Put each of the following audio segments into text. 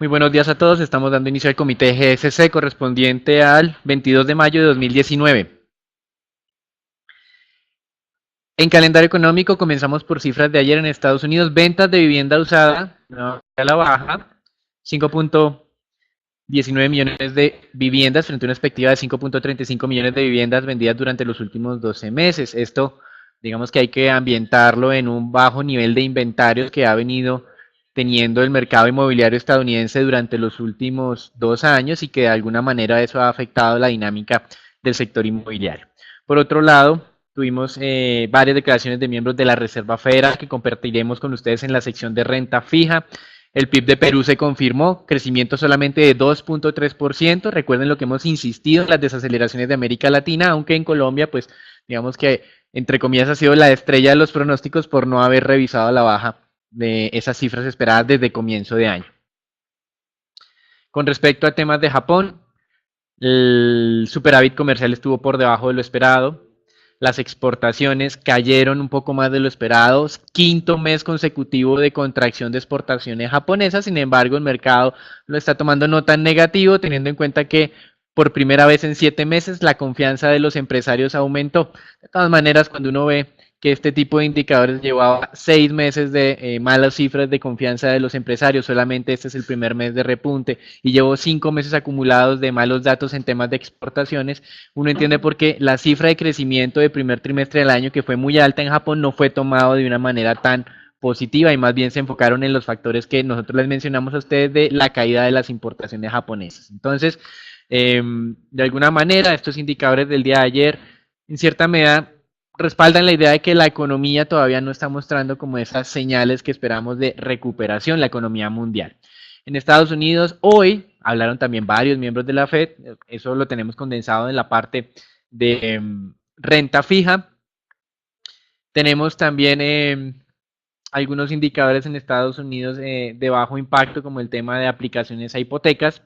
Muy buenos días a todos. Estamos dando inicio al comité GSC correspondiente al 22 de mayo de 2019. En calendario económico comenzamos por cifras de ayer en Estados Unidos. Ventas de vivienda usada no, a la baja, 5.19 millones de viviendas frente a una expectativa de 5.35 millones de viviendas vendidas durante los últimos 12 meses. Esto, digamos que hay que ambientarlo en un bajo nivel de inventarios que ha venido teniendo el mercado inmobiliario estadounidense durante los últimos 2 años y que de alguna manera eso ha afectado la dinámica del sector inmobiliario. Por otro lado, tuvimos varias declaraciones de miembros de la Reserva Federal que compartiremos con ustedes en la sección de renta fija. El PIB de Perú se confirmó, crecimiento solamente de 2.3%. Recuerden lo que hemos insistido en las desaceleraciones de América Latina, aunque en Colombia, pues digamos que entre comillas ha sido la estrella de los pronósticos por no haber revisado a la baja de esas cifras esperadas desde comienzo de año. Con respecto a temas de Japón, el superávit comercial estuvo por debajo de lo esperado. Las exportaciones cayeron un poco más de lo esperado. Quinto mes consecutivo de contracción de exportaciones japonesas. Sin embargo, el mercado lo está tomando no tan negativo, teniendo en cuenta que por primera vez en 7 meses la confianza de los empresarios aumentó. De todas maneras, cuando uno ve que este tipo de indicadores llevaba 6 meses de malas cifras de confianza de los empresarios, solamente este es el primer mes de repunte y llevó 5 meses acumulados de malos datos en temas de exportaciones, uno entiende por qué la cifra de crecimiento del primer trimestre del año, que fue muy alta en Japón, no fue tomado de una manera tan positiva y más bien se enfocaron en los factores que nosotros les mencionamos a ustedes de la caída de las importaciones japonesas. Entonces, de alguna manera, estos indicadores del día de ayer, en cierta medida, respaldan la idea de que la economía todavía no está mostrando como esas señales que esperamos de recuperación, la economía mundial. En Estados Unidos, hoy hablaron también varios miembros de la Fed, eso lo tenemos condensado en la parte de renta fija. Tenemos también algunos indicadores en Estados Unidos de bajo impacto, como el tema de aplicaciones a hipotecas.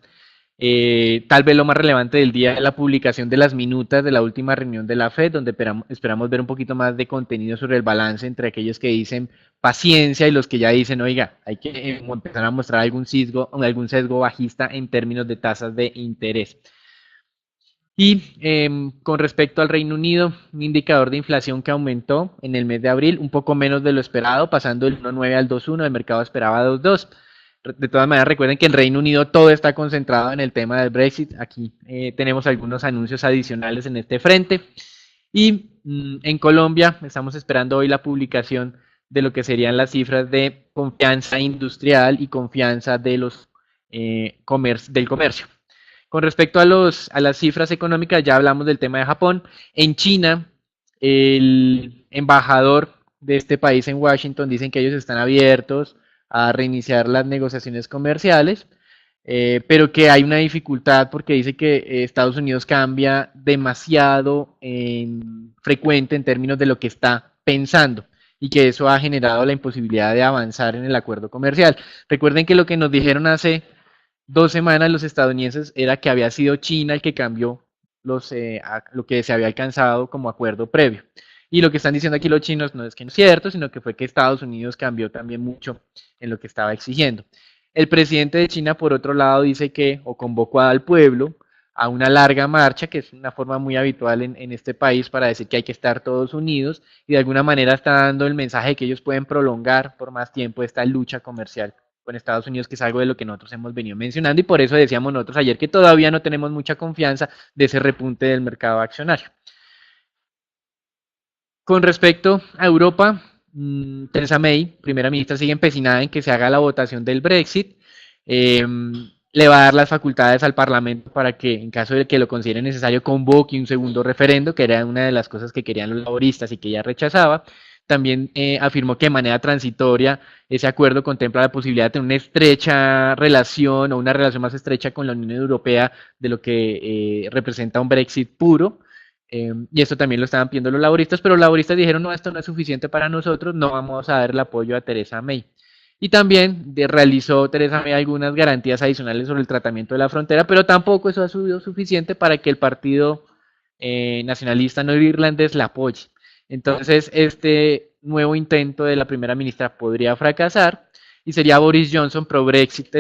Tal vez lo más relevante del día es la publicación de las minutas de la última reunión de la Fed, donde esperamos ver un poquito más de contenido sobre el balance entre aquellos que dicen paciencia y los que ya dicen, oiga, hay que empezar a mostrar algún sesgo bajista en términos de tasas de interés. Y con respecto al Reino Unido, un indicador de inflación que aumentó en el mes de abril, un poco menos de lo esperado, pasando del 1,9 al 2,1, el mercado esperaba 2,2. De todas maneras, recuerden que en Reino Unido todo está concentrado en el tema del Brexit. Aquí tenemos algunos anuncios adicionales en este frente. Y en Colombia estamos esperando hoy la publicación de lo que serían las cifras de confianza industrial y confianza de los, del comercio. Con respecto a las cifras económicas, ya hablamos del tema de Japón. En China, el embajador de este país en Washington dicen que ellos están abiertos a reiniciar las negociaciones comerciales, pero que hay una dificultad porque dice que Estados Unidos cambia demasiado frecuente en términos de lo que está pensando y que eso ha generado la imposibilidad de avanzar en el acuerdo comercial. Recuerden que lo que nos dijeron hace 2 semanas los estadounidenses era que había sido China el que cambió lo que se había alcanzado como acuerdo previo. Y lo que están diciendo aquí los chinos no es que no es cierto, sino que fue que Estados Unidos cambió también mucho en lo que estaba exigiendo. El presidente de China, por otro lado, dice que, o convocó al pueblo a una larga marcha, que es una forma muy habitual en este país para decir que hay que estar todos unidos, y de alguna manera está dando el mensaje de que ellos pueden prolongar por más tiempo esta lucha comercial con Estados Unidos, que es algo de lo que nosotros hemos venido mencionando, y por eso decíamos nosotros ayer que todavía no tenemos mucha confianza de ese repunte del mercado accionario. Con respecto a Europa, Theresa May, primera ministra, sigue empecinada en que se haga la votación del Brexit. Eh, Le va a dar las facultades al Parlamento para que, en caso de que lo considere necesario, convoque un segundo referendo, que era una de las cosas que querían los laboristas y que ella rechazaba. También afirmó que de manera transitoria ese acuerdo contempla la posibilidad de tener una estrecha relación o una relación más estrecha con la Unión Europea de lo que representa un Brexit puro. Y esto también lo estaban pidiendo los laboristas, pero los laboristas dijeron, no, esto no es suficiente para nosotros, no vamos a dar el apoyo a Theresa May. Y también realizó Theresa May algunas garantías adicionales sobre el tratamiento de la frontera, pero tampoco eso ha sido suficiente para que el partido nacionalista no irlandés la apoye. Entonces, este nuevo intento de la primera ministra podría fracasar y sería Boris Johnson pro Brexit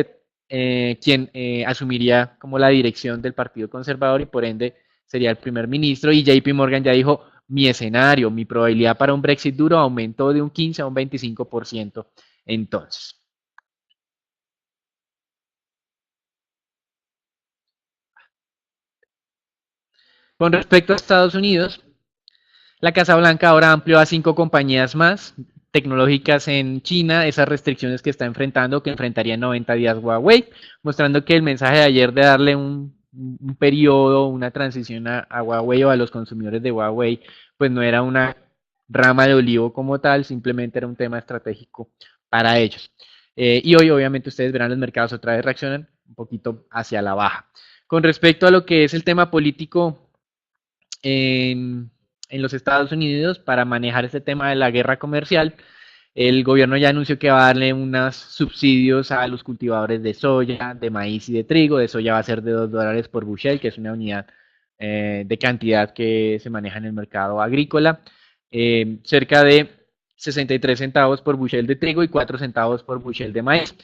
quien asumiría como la dirección del Partido Conservador y por ende sería el primer ministro. Y JP Morgan ya dijo, mi escenario, mi probabilidad para un Brexit duro aumentó de un 15 a un 25% entonces. Con respecto a Estados Unidos, la Casa Blanca ahora amplió a 5 compañías más tecnológicas en China, esas restricciones que está enfrentando, que enfrentaría en 90 días Huawei, mostrando que el mensaje de ayer de darle un periodo, una transición a Huawei o a los consumidores de Huawei, pues no era una rama de olivo como tal, simplemente era un tema estratégico para ellos. Y hoy obviamente ustedes verán los mercados otra vez reaccionan un poquito hacia la baja. Con respecto a lo que es el tema político en los Estados Unidos para manejar este tema de la guerra comercial. El gobierno ya anunció que va a darle unos subsidios a los cultivadores de soya, de maíz y de trigo. De soya va a ser de $2 por bushel, que es una unidad de cantidad que se maneja en el mercado agrícola. Cerca de 63 centavos por bushel de trigo y 4 centavos por bushel de maíz.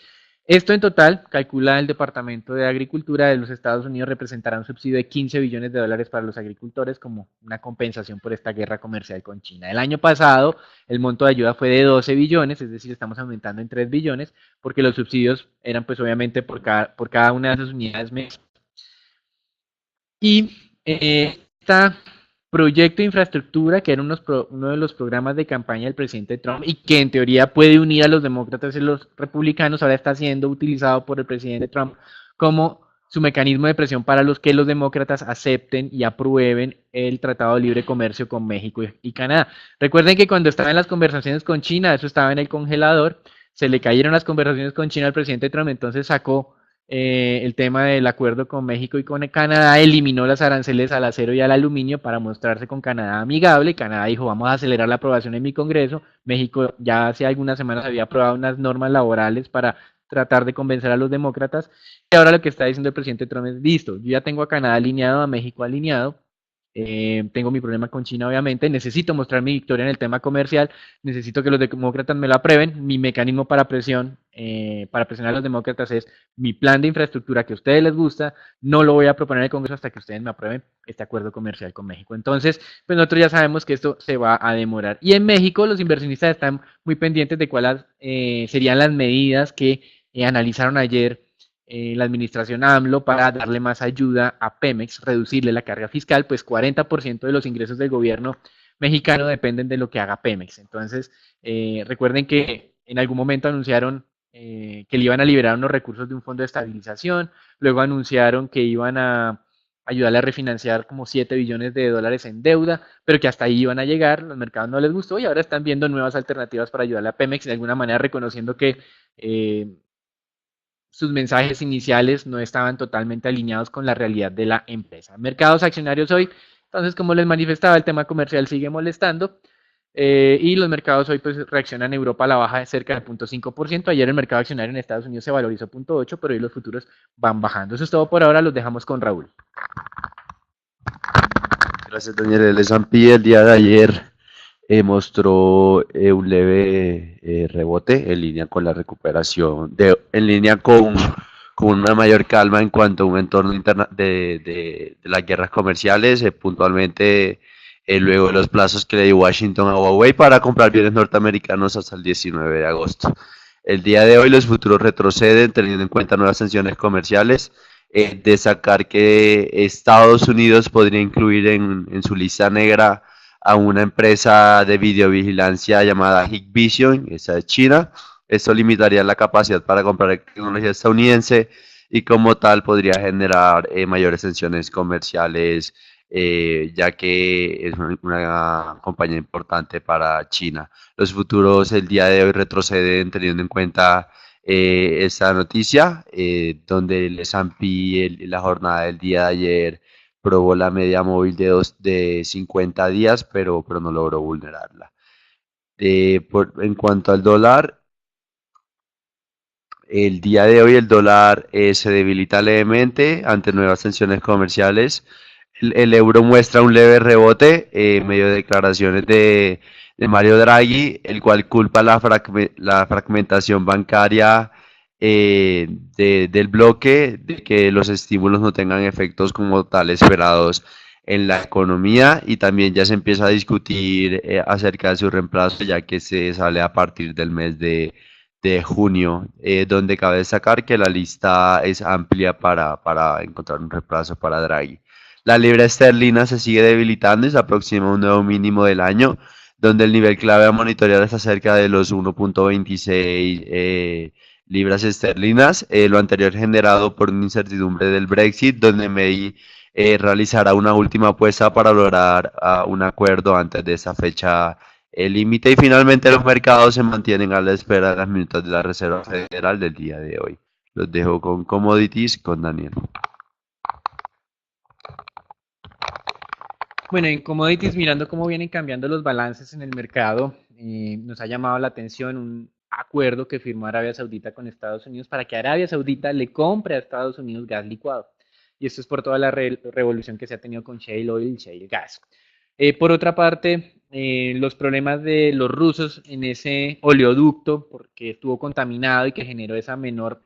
Esto en total, calcula el Departamento de Agricultura de los Estados Unidos, representará un subsidio de 15 billones de dólares para los agricultores como una compensación por esta guerra comercial con China. El año pasado el monto de ayuda fue de 12 billones, es decir, estamos aumentando en 3 billones, porque los subsidios eran pues obviamente por cada una de esas unidades mes. Y esta proyecto de infraestructura, que era uno de los programas de campaña del presidente Trump y que en teoría puede unir a los demócratas y los republicanos, ahora está siendo utilizado por el presidente Trump como su mecanismo de presión para los que los demócratas acepten y aprueben el Tratado de Libre Comercio con México y Canadá. Recuerden que cuando estaba en las conversaciones con China, eso estaba en el congelador, se le cayeron las conversaciones con China al presidente Trump, entonces sacó el tema del acuerdo con México y con Canadá, eliminó las aranceles al acero y al aluminio para mostrarse con Canadá amigable. Canadá dijo, vamos a acelerar la aprobación en mi Congreso. México ya hace algunas semanas había aprobado unas normas laborales para tratar de convencer a los demócratas. Y ahora lo que está diciendo el presidente Trump es, listo, yo ya tengo a Canadá alineado, a México alineado, tengo mi problema con China, obviamente. Necesito mostrar mi victoria en el tema comercial. Necesito que los demócratas me lo aprueben. Mi mecanismo para para presionar a los demócratas es mi plan de infraestructura que a ustedes les gusta. No lo voy a proponer en el Congreso hasta que ustedes me aprueben este acuerdo comercial con México. Entonces, pues nosotros ya sabemos que esto se va a demorar. Y en México los inversionistas están muy pendientes de cuáles serían las medidas que analizaron ayer la administración AMLO para darle más ayuda a Pemex, reducirle la carga fiscal, pues 40% de los ingresos del gobierno mexicano dependen de lo que haga Pemex. Entonces, recuerden que en algún momento anunciaron que le iban a liberar unos recursos de un fondo de estabilización, luego anunciaron que iban a ayudarle a refinanciar como 7 billones de dólares en deuda, pero que hasta ahí iban a llegar, los mercados no les gustó y ahora están viendo nuevas alternativas para ayudarle a Pemex, de alguna manera reconociendo que sus mensajes iniciales no estaban totalmente alineados con la realidad de la empresa. Mercados accionarios hoy, entonces como les manifestaba, el tema comercial sigue molestando y los mercados hoy pues reaccionan en Europa a la baja de cerca del 0.5%. Ayer el mercado accionario en Estados Unidos se valorizó 0.8%, pero hoy los futuros van bajando. Eso es todo por ahora, los dejamos con Raúl. Gracias, Daniel. El S&P el día de ayer mostró un leve rebote en línea con la recuperación, en línea con una mayor calma en cuanto a un entorno de las guerras comerciales, puntualmente luego de los plazos que le dio Washington a Huawei para comprar bienes norteamericanos hasta el 19 de agosto. El día de hoy los futuros retroceden teniendo en cuenta nuevas sanciones comerciales. Destacar que Estados Unidos podría incluir en su lista negra a una empresa de videovigilancia llamada Hikvision, esa es China. Esto limitaría la capacidad para comprar tecnología estadounidense y como tal podría generar mayores tensiones comerciales, ya que es una compañía importante para China. Los futuros el día de hoy retroceden teniendo en cuenta esta noticia, donde el S&P la jornada del día de ayer probó la media móvil de 50 días, pero no logró vulnerarla. En cuanto al dólar, el día de hoy el dólar se debilita levemente ante nuevas tensiones comerciales. El euro muestra un leve rebote medio de declaraciones de Mario Draghi, el cual culpa la fragmentación bancaria del bloque, de que los estímulos no tengan efectos como tal esperados en la economía y también ya se empieza a discutir acerca de su reemplazo ya que se sale a partir del mes de junio, donde cabe destacar que la lista es amplia para encontrar un reemplazo para Draghi. La libra esterlina se sigue debilitando y se aproxima a un nuevo mínimo del año, donde el nivel clave a monitorear está cerca de los 1.26 libras esterlinas, lo anterior generado por una incertidumbre del Brexit, donde May realizará una última apuesta para lograr un acuerdo antes de esa fecha límite y finalmente los mercados se mantienen a la espera de las minutas de la Reserva Federal del día de hoy. Los dejo con commodities con Daniel. Bueno, en commodities, mirando cómo vienen cambiando los balances en el mercado, nos ha llamado la atención un acuerdo que firmó Arabia Saudita con Estados Unidos para que Arabia Saudita le compre a Estados Unidos gas licuado. Y esto es por toda la revolución que se ha tenido con shale oil y shale gas. Por otra parte, los problemas de los rusos en ese oleoducto, porque estuvo contaminado y que generó esa menor,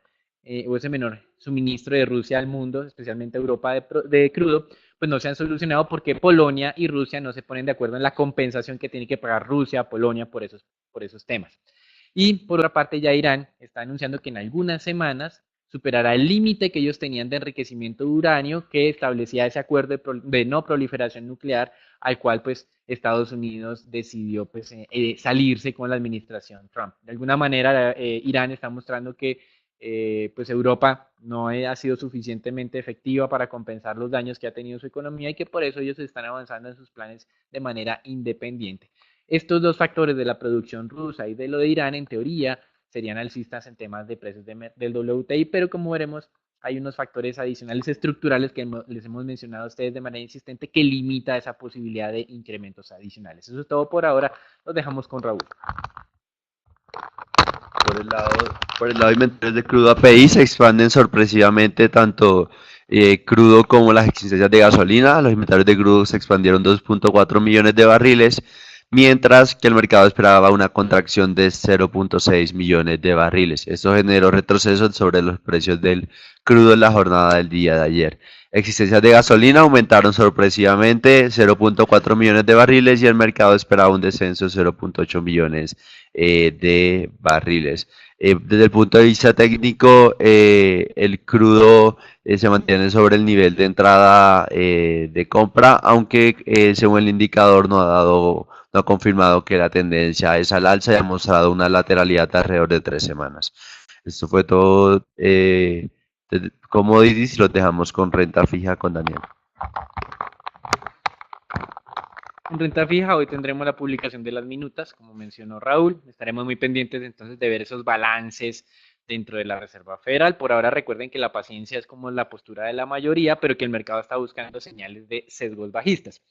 o ese menor suministro de Rusia al mundo, especialmente a Europa de crudo, pues no se han solucionado porque Polonia y Rusia no se ponen de acuerdo en la compensación que tiene que pagar Rusia a Polonia por esos temas. Y por otra parte, ya Irán está anunciando que en algunas semanas superará el límite que ellos tenían de enriquecimiento de uranio que establecía ese acuerdo de no proliferación nuclear al cual pues Estados Unidos decidió pues salirse con la administración Trump. De alguna manera Irán está mostrando que pues Europa no ha sido suficientemente efectiva para compensar los daños que ha tenido su economía y que por eso ellos están avanzando en sus planes de manera independiente. Estos dos factores de la producción rusa y de lo de Irán, en teoría, serían alcistas en temas de precios del WTI, pero como veremos, hay unos factores adicionales estructurales que les hemos mencionado a ustedes de manera insistente que limita esa posibilidad de incrementos adicionales. Eso es todo por ahora. Los dejamos con Raúl. Por el lado, por el lado de inventarios de crudo API se expanden sorpresivamente tanto crudo como las existencias de gasolina. Los inventarios de crudo se expandieron 2.4 millones de barriles, mientras que el mercado esperaba una contracción de 0.6 millones de barriles. Esto generó retrocesos sobre los precios del crudo en la jornada del día de ayer. Existencias de gasolina aumentaron sorpresivamente 0.4 millones de barriles y el mercado esperaba un descenso de 0.8 millones de barriles. Desde el punto de vista técnico, el crudo se mantiene sobre el nivel de entrada de compra, aunque según el indicador no ha confirmado que la tendencia es al alza y ha mostrado una lateralidad de alrededor de 3 semanas. Esto fue todo commodities y los dejamos con renta fija con Daniel. En renta fija hoy tendremos la publicación de las minutas, como mencionó Raúl. Estaremos muy pendientes entonces de ver esos balances dentro de la Reserva Federal. Por ahora recuerden que la paciencia es como la postura de la mayoría, pero que el mercado está buscando señales de sesgos bajistas.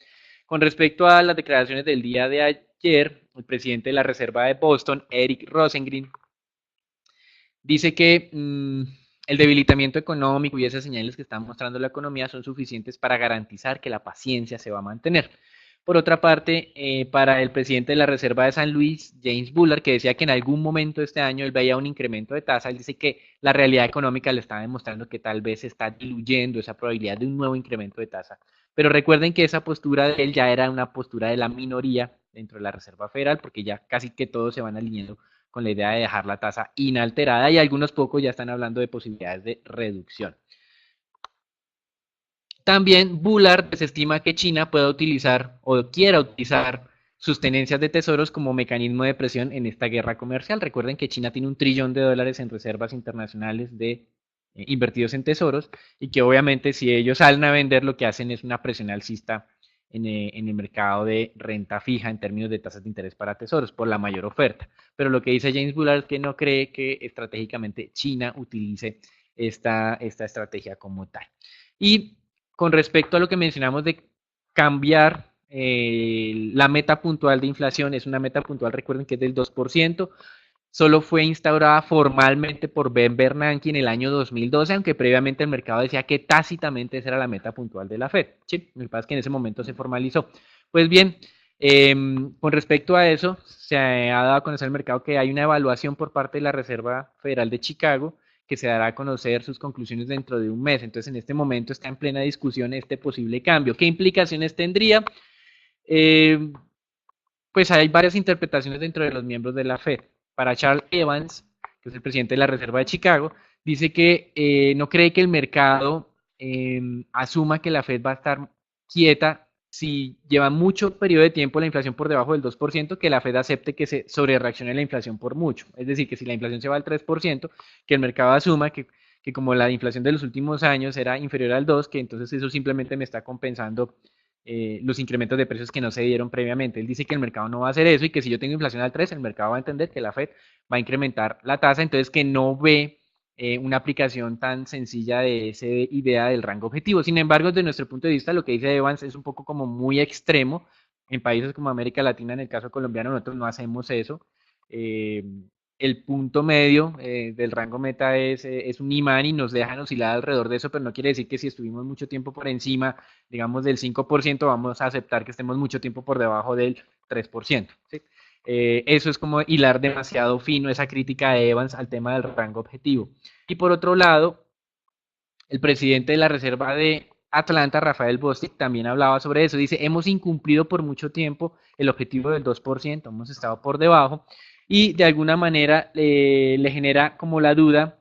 Con respecto a las declaraciones del día de ayer, el presidente de la Reserva de Boston, Eric Rosengren, dice que el debilitamiento económico y esas señales que está mostrando la economía son suficientes para garantizar que la paciencia se va a mantener. Por otra parte, para el presidente de la Reserva de San Luis, James Bullard, que decía que en algún momento de este año él veía un incremento de tasa, él dice que la realidad económica le está demostrando que tal vez se está diluyendo esa probabilidad de un nuevo incremento de tasa. Pero recuerden que esa postura de él ya era una postura de la minoría dentro de la Reserva Federal, porque ya casi que todos se van alineando con la idea de dejar la tasa inalterada y algunos pocos ya están hablando de posibilidades de reducción. También Bullard desestima que China pueda utilizar o quiera utilizar sus tenencias de tesoros como mecanismo de presión en esta guerra comercial. Recuerden que China tiene $1 trillón en reservas internacionales invertidos en tesoros y que obviamente si ellos salen a vender lo que hacen es una presión alcista en el mercado de renta fija en términos de tasas de interés para tesoros por la mayor oferta. Pero lo que dice James Bullard es que no cree que estratégicamente China utilice esta estrategia como tal. Y con respecto a lo que mencionamos de cambiar la meta puntual de inflación, es una meta puntual, recuerden que es del 2%, solo fue instaurada formalmente por Ben Bernanke en el año 2012, aunque previamente el mercado decía que tácitamente esa era la meta puntual de la Fed. Sí, lo que pasa es que en ese momento se formalizó. Pues bien, con respecto a eso, se ha dado a conocer al mercado que hay una evaluación por parte de la Reserva Federal de Chicago que se dará a conocer sus conclusiones dentro de un mes. Entonces, en este momento está en plena discusión este posible cambio. ¿Qué implicaciones tendría? Eh, pues hay varias interpretaciones dentro de los miembros de la Fed. Para Charles Evans, que es el presidente de la Reserva de Chicago, dice que no cree que el mercado asuma que la Fed va a estar quieta si lleva mucho periodo de tiempo la inflación por debajo del 2%, que la Fed acepte que se sobrereaccione la inflación por mucho. Es decir, que si la inflación se va al 3%, que el mercado asuma que como la inflación de los últimos años era inferior al 2%, que entonces eso simplemente me está compensando los incrementos de precios que no se dieron previamente. Él dice que el mercado no va a hacer eso y que si yo tengo inflación al 3, el mercado va a entender que la Fed va a incrementar la tasa, entonces que no ve una aplicación tan sencilla de esa idea del rango objetivo. Sin embargo, desde nuestro punto de vista, lo que dice Evans es un poco como muy extremo. En países como América Latina, en el caso colombiano, nosotros no hacemos eso. Eh, el punto medio del rango meta es un imán y nos dejan oscilar alrededor de eso, pero no quiere decir que si estuvimos mucho tiempo por encima, digamos, del 5%, vamos a aceptar que estemos mucho tiempo por debajo del 3%. ¿Sí? Eso es como hilar demasiado fino esa crítica de Evans al tema del rango objetivo. Y por otro lado, el presidente de la Reserva de Atlanta, Rafael Bostic, también hablaba sobre eso. Dice, hemos incumplido por mucho tiempo el objetivo del 2%, hemos estado por debajo, y de alguna manera le genera como la duda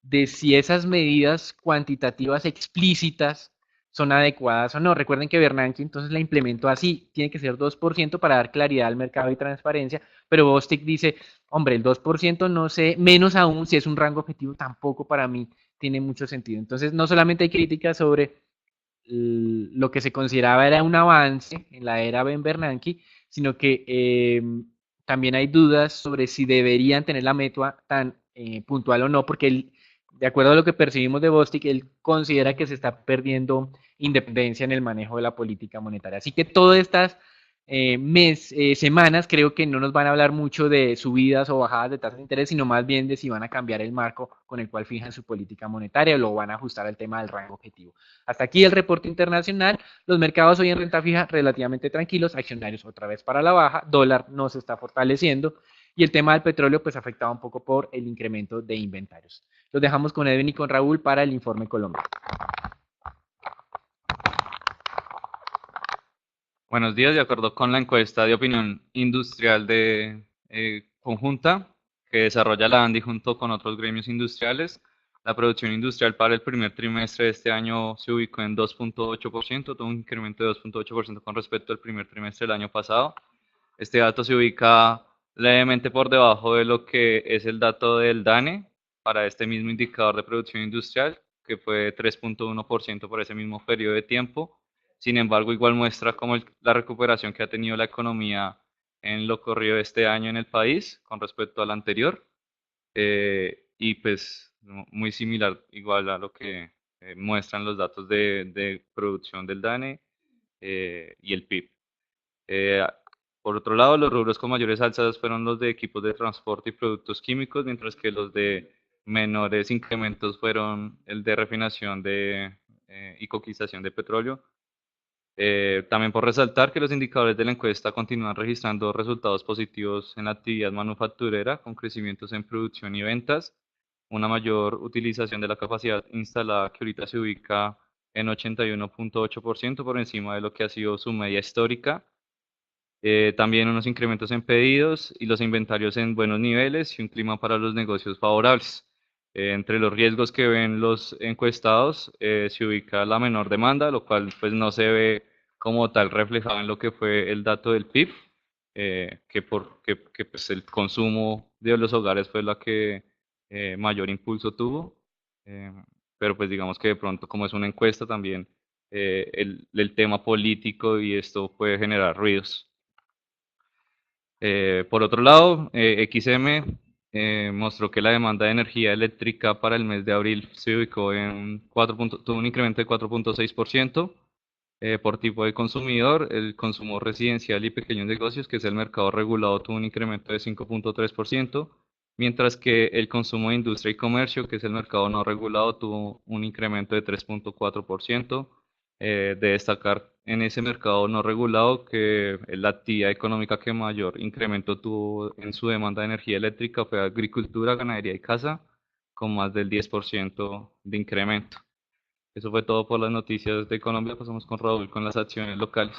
de si esas medidas cuantitativas explícitas son adecuadas o no. Recuerden que Bernanke entonces la implementó así, tiene que ser 2% para dar claridad al mercado y transparencia, pero Bostic dice, hombre, el 2% no sé, menos aún si es un rango objetivo, tampoco para mí tiene mucho sentido. Entonces, no solamente hay críticas sobre lo que se consideraba era un avance en la era Ben Bernanke, sino que también hay dudas sobre si deberían tener la meta tan puntual o no, porque él, de acuerdo a lo que percibimos de Bostic, él considera que se está perdiendo independencia en el manejo de la política monetaria. Así que todas estas semanas creo que no nos van a hablar mucho de subidas o bajadas de tasas de interés, sino más bien de si van a cambiar el marco con el cual fijan su política monetaria o lo van a ajustar al tema del rango objetivo. Hasta aquí el reporte internacional. Los mercados hoy en renta fija relativamente tranquilos, accionarios otra vez para la baja, dólar no se está fortaleciendo y el tema del petróleo pues afectado un poco por el incremento de inventarios. Los dejamos con Edwin y con Raúl para el informe Colombia. Buenos días, de acuerdo con la encuesta de opinión industrial de conjunta que desarrolla la ANDI junto con otros gremios industriales, la producción industrial para el primer trimestre de este año se ubicó en 2.8%, tuvo un incremento de 2.8% con respecto al primer trimestre del año pasado. Este dato se ubica levemente por debajo de lo que es el dato del DANE para este mismo indicador de producción industrial, que fue 3.1% por ese mismo periodo de tiempo. Sin embargo, igual muestra como la recuperación que ha tenido la economía en lo corrido de este año en el país con respecto al anterior. Y pues muy similar igual a lo que muestran los datos de producción del DANE y el PIB. Por otro lado, los rubros con mayores alzas fueron los de equipos de transporte y productos químicos, mientras que los de menores incrementos fueron el de refinación y coquización de petróleo. También por resaltar que los indicadores de la encuesta continúan registrando resultados positivos en la actividad manufacturera, con crecimientos en producción y ventas, una mayor utilización de la capacidad instalada que ahorita se ubica en 81.8% por encima de lo que ha sido su media histórica. También unos incrementos en pedidos y los inventarios en buenos niveles y un clima para los negocios favorables. Entre los riesgos que ven los encuestados se ubica la menor demanda, lo cual pues no se ve como tal reflejado en lo que fue el dato del PIB, que pues el consumo de los hogares fue la que mayor impulso tuvo. Eh, pero pues digamos que de pronto como es una encuesta también el tema político y esto puede generar ruidos. Por otro lado, XM mostró que la demanda de energía eléctrica para el mes de abril se ubicó en tuvo un incremento de 4.6% por tipo de consumidor. El consumo residencial y pequeños negocios, que es el mercado regulado, tuvo un incremento de 5.3%, mientras que el consumo de industria y comercio, que es el mercado no regulado, tuvo un incremento de 3.4%. De destacar en ese mercado no regulado que la actividad económica que mayor incremento tuvo en su demanda de energía eléctrica fue agricultura, ganadería y casa, con más del 10% de incremento. Eso fue todo por las noticias de Colombia. Pasamos con Raúl con las acciones locales.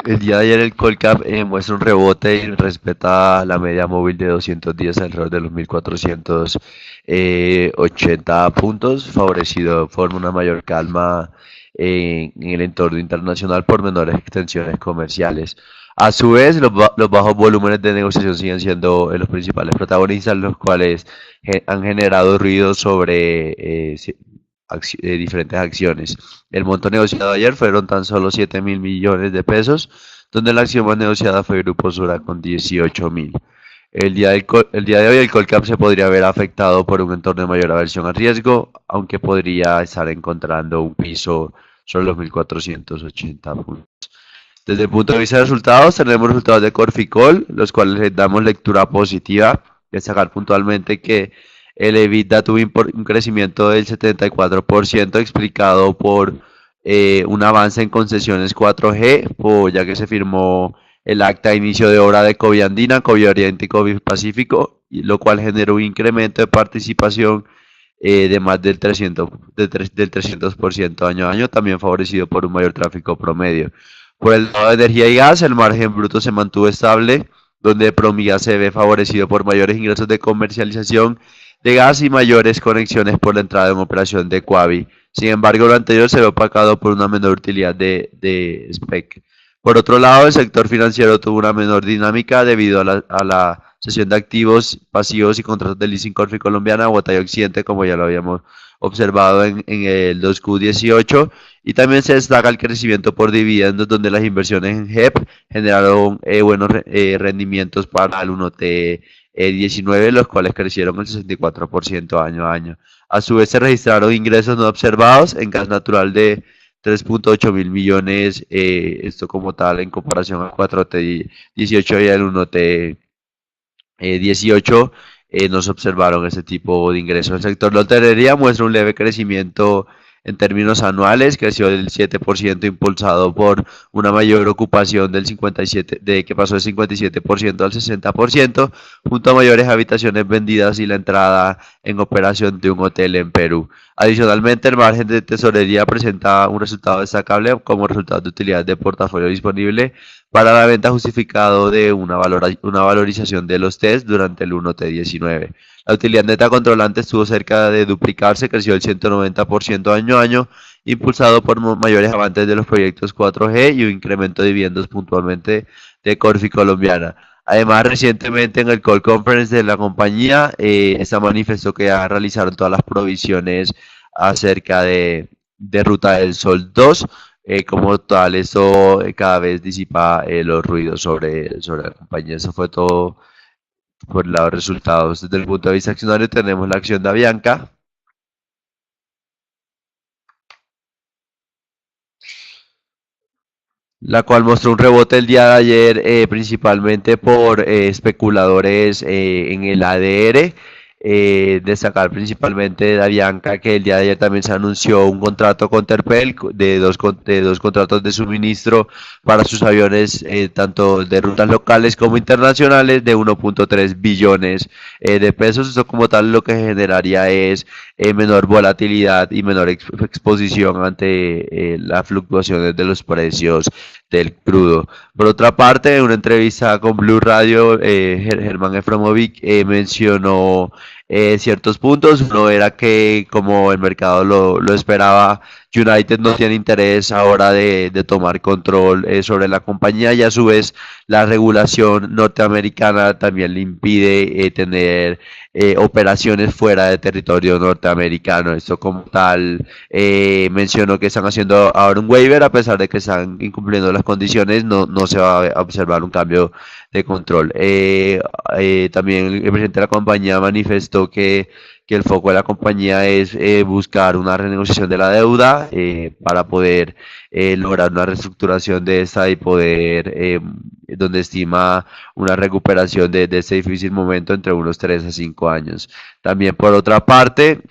El día de ayer el Colcap muestra un rebote y respeta la media móvil de 200 días alrededor de los 1480 puntos, favorecido por una mayor calma en el entorno internacional por menores extensiones comerciales. A su vez, los bajos volúmenes de negociación siguen siendo los principales protagonistas, los cuales han generado ruido sobre diferentes acciones. El monto negociado ayer fueron tan solo 7.000 millones de pesos, donde la acción más negociada fue Grupo Sura con 18.000. El día de hoy el Colcap se podría ver afectado por un entorno de mayor aversión al riesgo, aunque podría estar encontrando un piso sobre los 1.480 puntos. Desde el punto de vista de resultados, tenemos resultados de Corficol, los cuales les damos lectura positiva. Destacar puntualmente que el EBITDA tuvo un crecimiento del 74%, explicado por un avance en concesiones 4G, ya que se firmó el acta de inicio de obra de Coviandina, Covioriente y Covipacífico, lo cual generó un incremento de participación de más del 300% año a año, también favorecido por un mayor tráfico promedio. Por el lado de energía y gas, el margen bruto se mantuvo estable, donde Promigas se ve favorecido por mayores ingresos de comercialización de gas y mayores conexiones por la entrada en operación de Quavi. Sin embargo, lo anterior se ve opacado por una menor utilidad de SPEC. Por otro lado, el sector financiero tuvo una menor dinámica debido a la cesión de activos pasivos y contratos de leasing Corfi Colombiana, Bogotá y Occidente, como ya lo habíamos observado en el 2Q18, y también se destaca el crecimiento por dividendos, donde las inversiones en JEP generaron buenos rendimientos para el 1T19, los cuales crecieron el 64% año a año. A su vez se registraron ingresos no observados en gas natural de 3.8 mil millones, esto como tal en comparación al 4T18 y al 1T18, no se observaron ese tipo de ingresos. El sector de la hotelería muestra un leve crecimiento en términos anuales, creció del 7%, impulsado por una mayor ocupación del 57, que pasó del 57% al 60%, junto a mayores habitaciones vendidas y la entrada en operación de un hotel en Perú. Adicionalmente, el margen de tesorería presenta un resultado destacable como resultado de utilidad de portafolio disponible para la venta, justificado de una valorización de los TES durante el 1T19. La utilidad neta controlante estuvo cerca de duplicarse, creció el 190% año a año, impulsado por mayores avances de los proyectos 4G y un incremento de dividendos puntualmente de Corfi Colombiana. Además, recientemente en el Call Conference de la compañía, esta manifestó que ya realizaron todas las provisiones acerca de Ruta del Sol 2. Como tal, esto cada vez disipa los ruidos sobre la compañía. Eso fue todo por los resultados. Desde el punto de vista accionario tenemos la acción de Avianca, la cual mostró un rebote el día de ayer, principalmente por especuladores en el ADR. Destacar principalmente de Avianca que el día de ayer también se anunció un contrato con Terpel de dos contratos de suministro para sus aviones, tanto de rutas locales como internacionales, de 1.3 billones de pesos. Eso como tal lo que generaría es menor volatilidad y menor exposición ante las fluctuaciones de los precios del crudo. Por otra parte, en una entrevista con Blue Radio, Germán Efromovic mencionó ciertos puntos. Uno era que, como el mercado lo esperaba, United no tiene interés ahora de tomar control sobre la compañía, y a su vez la regulación norteamericana también le impide tener operaciones fuera de territorio norteamericano. Esto como tal, mencionó que están haciendo ahora un waiver, a pesar de que están incumpliendo las condiciones, no se va a observar un cambio de control. También el presidente de la compañía manifestó que el foco de la compañía es buscar una renegociación de la deuda para poder lograr una reestructuración de esta y poder, donde estima una recuperación de este difícil momento entre unos 3 a 5 años. También por otra parte,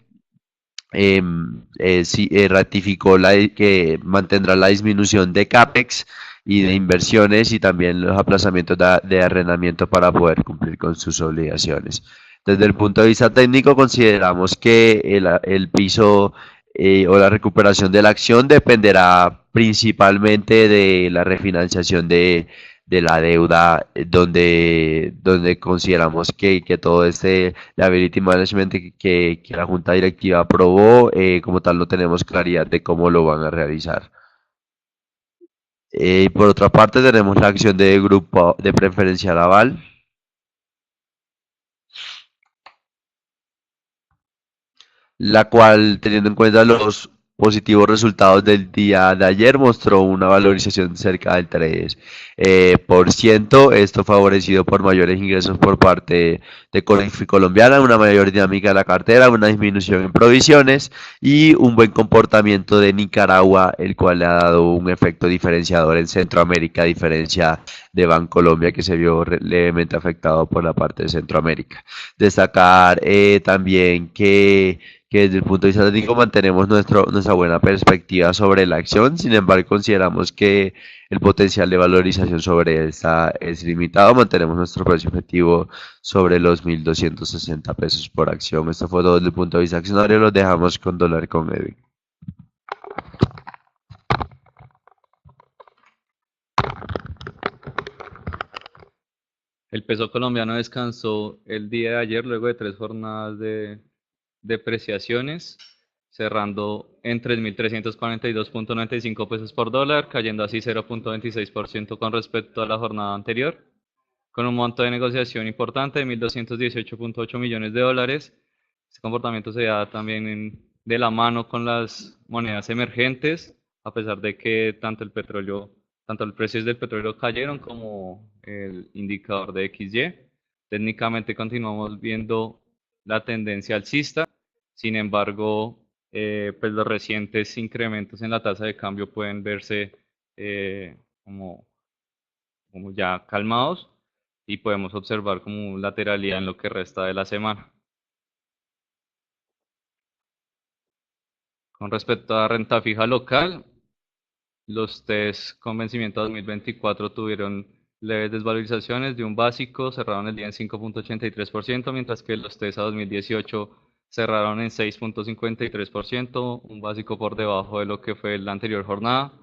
sí, ratificó que mantendrá la disminución de CAPEX y de inversiones y también los aplazamientos de arrendamiento para poder cumplir con sus obligaciones. Desde el punto de vista técnico, consideramos que el piso o la recuperación de la acción dependerá principalmente de la refinanciación de la deuda, donde consideramos que todo este liability management que la Junta Directiva aprobó, como tal no tenemos claridad de cómo lo van a realizar. Y por otra parte tenemos la acción de grupo de preferencial aval, la cual, teniendo en cuenta los positivos resultados del día de ayer, mostró una valorización cerca del 3%. Esto favorecido por mayores ingresos por parte de Colfi Colombiana, una mayor dinámica de la cartera, una disminución en provisiones y un buen comportamiento de Nicaragua, el cual le ha dado un efecto diferenciador en Centroamérica, a diferencia de Bancolombia, que se vio levemente afectado por la parte de Centroamérica. Destacar también que desde el punto de vista técnico mantenemos nuestra buena perspectiva sobre la acción. Sin embargo, consideramos que el potencial de valorización sobre esta es limitado. Mantenemos nuestro precio objetivo sobre los 1.260 pesos por acción. Esto fue todo desde el punto de vista accionario. Los dejamos con dólar con Edwin. El peso colombiano descansó el día de ayer luego de 3 jornadas de depreciaciones, cerrando en 3.342.95 pesos por dólar, cayendo así 0.26% con respecto a la jornada anterior, con un monto de negociación importante de 1.218.8 millones de dólares. Este comportamiento se da también de la mano con las monedas emergentes, a pesar de que tanto el precio del petróleo cayeron como el indicador de XY. Técnicamente continuamos viendo la tendencia alcista. Sin embargo, pues los recientes incrementos en la tasa de cambio pueden verse como ya calmados y podemos observar como lateralidad en lo que resta de la semana. Con respecto a renta fija local, los test con vencimiento 2024 tuvieron leves desvalorizaciones de un básico, cerraron el día en 5.83%, mientras que los test a 2018 cerraron en 6.53%, un básico por debajo de lo que fue la anterior jornada.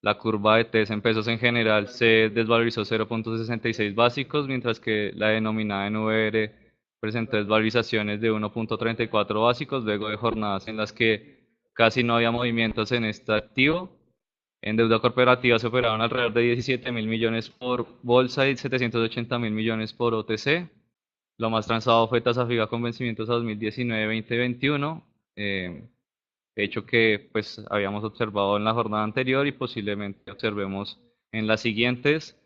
La curva de test en pesos en general se desvalorizó 0.66 básicos, mientras que la denominada en VR presentó desvalorizaciones de 1.34 básicos, luego de jornadas en las que casi no había movimientos en este activo. En deuda corporativa se operaron alrededor de 17.000 millones por bolsa y 780.000 millones por OTC. Lo más transado fue tasa fija con vencimientos a 2019-2021, hecho que pues habíamos observado en la jornada anterior y posiblemente observemos en las siguientes.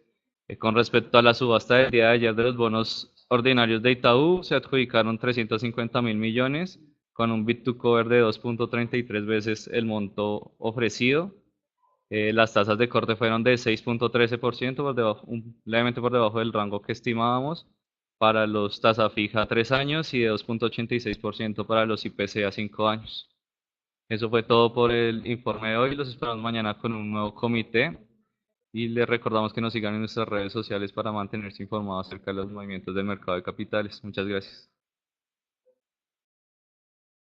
Con respecto a la subasta del día de ayer de los bonos ordinarios de Itaú, se adjudicaron 350.000 millones con un bid to cover de 2.33 veces el monto ofrecido. Las tasas de corte fueron de 6.13%, levemente por debajo del rango que estimábamos para los tasa fija a 3 años y de 2.86% para los IPC a 5 años. Eso fue todo por el informe de hoy. Los esperamos mañana con un nuevo comité y les recordamos que nos sigan en nuestras redes sociales para mantenerse informados acerca de los movimientos del mercado de capitales. Muchas gracias.